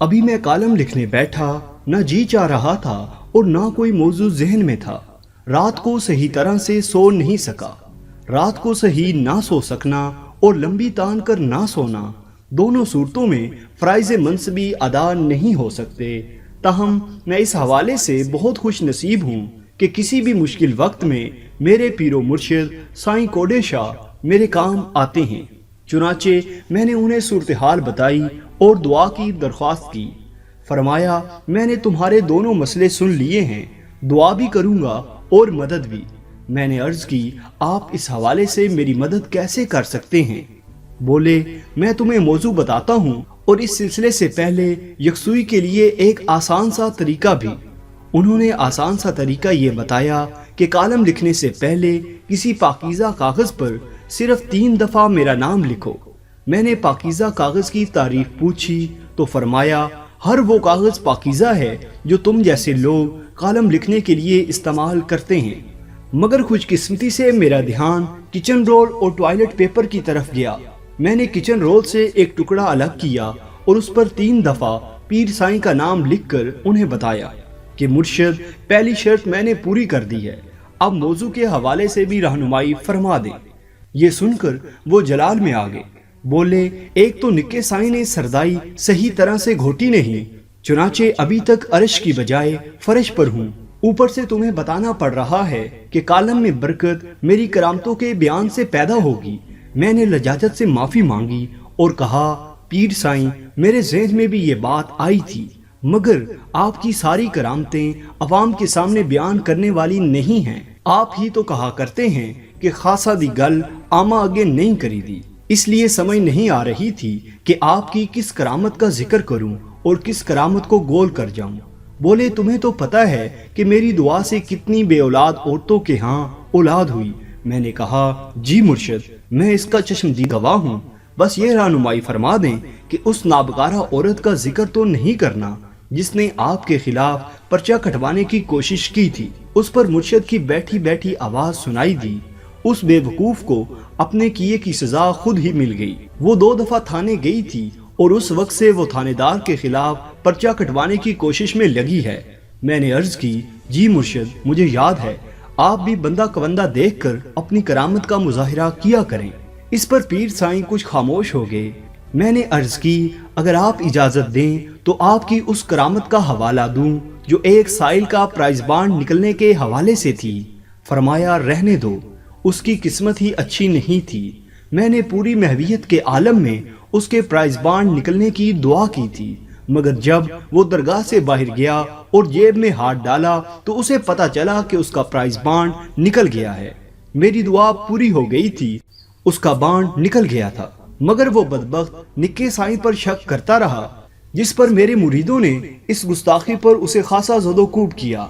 ابھی میں کالم لکھنے بیٹھا، نہ جی چاہ رہا تھا اور نہ کوئی موضوع ذہن میں تھا۔ رات کو صحیح طرح سے سو نہیں سکا۔ رات کو صحیح نہ سو سکنا اور لمبی تان کر نہ سونا، دونوں صورتوں میں فرائض منصبی ادا نہیں ہو سکتے۔ تاہم میں اس حوالے سے بہت خوش نصیب ہوں کہ کسی بھی مشکل وقت میں میرے پیر و مرشد سائیں کوڈے شاہ میرے کام آتے ہیں۔ چنانچہ میں نے انہیں صورتحال بتائی اور دعا کی درخواست کی۔ فرمایا میں نے تمہارے دونوں مسئلے سن لیے ہیں، دعا بھی کروں گا اور مدد بھی۔ میں نے عرض کی آپ اس حوالے سے میری مدد کیسے کر سکتے ہیں؟ بولے میں تمہیں موضوع بتاتا ہوں اور اس سلسلے سے پہلے یکسوئی کے لیے ایک آسان سا طریقہ بھی۔ انہوں نے آسان سا طریقہ یہ بتایا کہ کالم لکھنے سے پہلے کسی پاکیزہ کاغذ پر صرف 3 دفعہ میرا نام لکھو۔ میں نے پاکیزہ کاغذ کی تعریف پوچھی تو فرمایا ہر وہ کاغذ پاکیزہ ہے جو تم جیسے لوگ کالم لکھنے کے لیے استعمال کرتے ہیں، مگر خوش قسمتی سے میرا دھیان کچن رول اور ٹوائلٹ پیپر کی طرف گیا۔ میں نے کچن رول سے ایک ٹکڑا الگ کیا اور اس پر 3 دفعہ پیر سائیں کا نام لکھ کر انہیں بتایا کہ مرشد پہلی شرط میں نے پوری کر دی ہے، اب موضوع کے حوالے سے بھی رہنمائی فرما دیں۔ یہ سن کر وہ جلال میں آ گئے۔ بولے ایک تو نکے سائیں نے سردائی صحیح طرح سے گھوٹی نہیں، چنانچہ ابھی تک عرش کی بجائے فرش پر ہوں۔ اوپر سے تمہیں بتانا پڑ رہا ہے کہ کالم میں برکت میری کرامتوں کے بیان سے پیدا ہوگی۔ میں نے لجاجت سے معافی مانگی اور کہا پیر سائیں میرے ذہن میں بھی یہ بات آئی تھی، مگر آپ کی ساری کرامتیں عوام کے سامنے بیان کرنے والی نہیں ہیں۔ آپ ہی تو کہا کرتے ہیں کہ خاصا دی گل آما آگے نہیں کری دی، اس لیے سمجھ نہیں آ رہی تھی کہ آپ کی کس کرامت کا ذکر کروں اور کس کرامت کو گول کر جاؤں۔ بولے تمہیں تو پتہ ہے کہ میری دعا سے کتنی بے اولاد عورتوں کے ہاں اولاد ہوئی۔ میں نے کہا جی مرشد میں اس کا چشمدید گواہ ہوں، بس یہ رہنمائی فرما دیں کہ اس نابکارہ عورت کا ذکر تو نہیں کرنا جس نے آپ کے خلاف پرچہ کٹوانے کی کوشش کی تھی۔ اس پر مرشد کی بیٹھی بیٹھی آواز سنائی دی، اس بے وقوف کو اپنے کیے کی سزا خود ہی مل گئی۔ وہ 2 دفعہ تھانے گئی تھی اور اس وقت سے وہ تھانے دار کے خلاف پرچہ کٹوانے کی کوشش میں لگی ہے۔ میں نے عرض کی جی مرشد مجھے یاد ہے، آپ بھی بندہ کوندہ دیکھ کر اپنی کرامت کا مظاہرہ کیا کریں۔ اس پر پیر سائیں کچھ خاموش ہو گئے۔ میں نے عرض کی اگر آپ اجازت دیں تو آپ کی اس کرامت کا حوالہ دوں جو ایک سائل کا پرائز بانڈ نکلنے کے حوالے سے تھی۔ فرمایا رہنے دو، اس کی قسمت ہی اچھی نہیں تھی۔ میں نے پوری محویت کے عالم میں اس کے پرائز بانڈ نکلنے کی دعا کی تھی، مگر جب وہ درگاہ سے باہر گیا اور جیب میں ہاتھ ڈالا تو اسے پتا چلا کہ اس کا پرائز بانڈ نکل گیا ہے۔ میری دعا پوری ہو گئی تھی، اس کا بانڈ نکل گیا تھا، مگر وہ بدبخت نکے سائیں پر شک کرتا رہا، جس پر میرے مریدوں نے اس گستاخی پر اسے خاصا زد و کوب کیا۔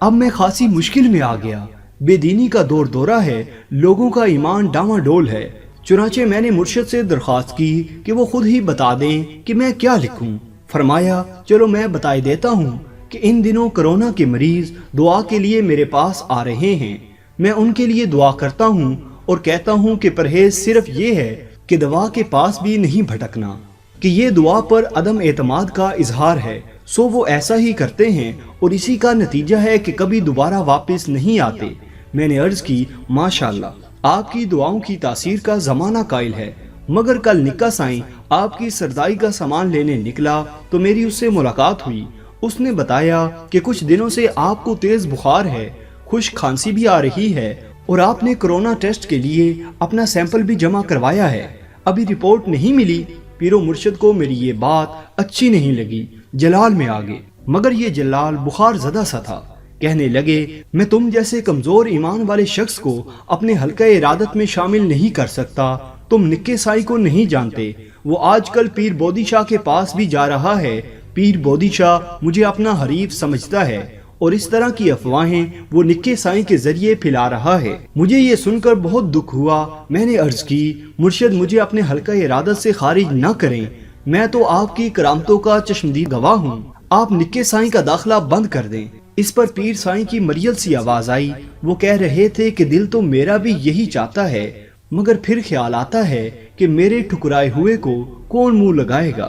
اب میں خاصی مشکل میں آ گیا، بے دینی کا دور دورہ ہے، لوگوں کا ایمان ڈاواں ڈول ہے۔ چنانچہ میں نے مرشد سے درخواست کی کہ وہ خود ہی بتا دیں کہ میں کیا لکھوں۔ فرمایا چلو میں بتائی دیتا ہوں کہ ان دنوں کرونا کے مریض دعا کے لیے میرے پاس آ رہے ہیں، میں ان کے لیے دعا کرتا ہوں اور کہتا ہوں کہ پرہیز صرف یہ ہے کہ دوا کے پاس بھی نہیں بھٹکنا، کہ یہ دعا پر عدم اعتماد کا اظہار ہے، سو وہ ایسا ہی کرتے ہیں اور اسی کا نتیجہ ہے کہ کبھی دوبارہ واپس نہیں آتے۔ میں نے عرض کی ماشاءاللہ آپ کی دعاؤں کی تاثیر کا زمانہ قائل ہے، مگر کل نکا سائیں آپ کی سردائی کا سامان لینے نکلا تو میری اس سے ملاقات ہوئی۔ اس نے بتایا کہ کچھ دنوں سے آپ کو تیز بخار ہے، خشک کھانسی بھی آ رہی ہے اور آپ نے کرونا ٹیسٹ کے لیے اپنا سیمپل بھی جمع کروایا ہے، ابھی رپورٹ نہیں ملی۔ پیرو مرشد کو میری یہ بات اچھی نہیں لگی، جلال میں آگے، مگر یہ جلال بخار زدہ سا تھا۔ کہنے لگے میں تم جیسے کمزور ایمان والے شخص کو اپنے حلقہ ارادت میں شامل نہیں کر سکتا۔ تم نکے سائی کو نہیں جانتے، وہ آج کل پیر بودی شاہ کے پاس بھی جا رہا ہے، پیر بودی شاہ مجھے اپنا حریف سمجھتا ہے اور اس طرح کی افواہیں وہ نکے سائیں کے ذریعے پھیلا رہا ہے۔ مجھے یہ سن کر بہت دکھ ہوا۔ میں نے عرض کی مرشد مجھے اپنے حلقہ ارادت سے خارج نہ کریں، میں تو آپ کی کرامتوں کا چشمدید گواہ ہوں، آپ نکے سائیں کا داخلہ بند کر دیں۔ اس پر پیر سائیں کی مریل سی آواز آئی، وہ کہہ رہے تھے کہ دل تو میرا بھی یہی چاہتا ہے، مگر پھر خیال آتا ہے کہ میرے ٹھکرائے ہوئے کو کون منہ لگائے گا۔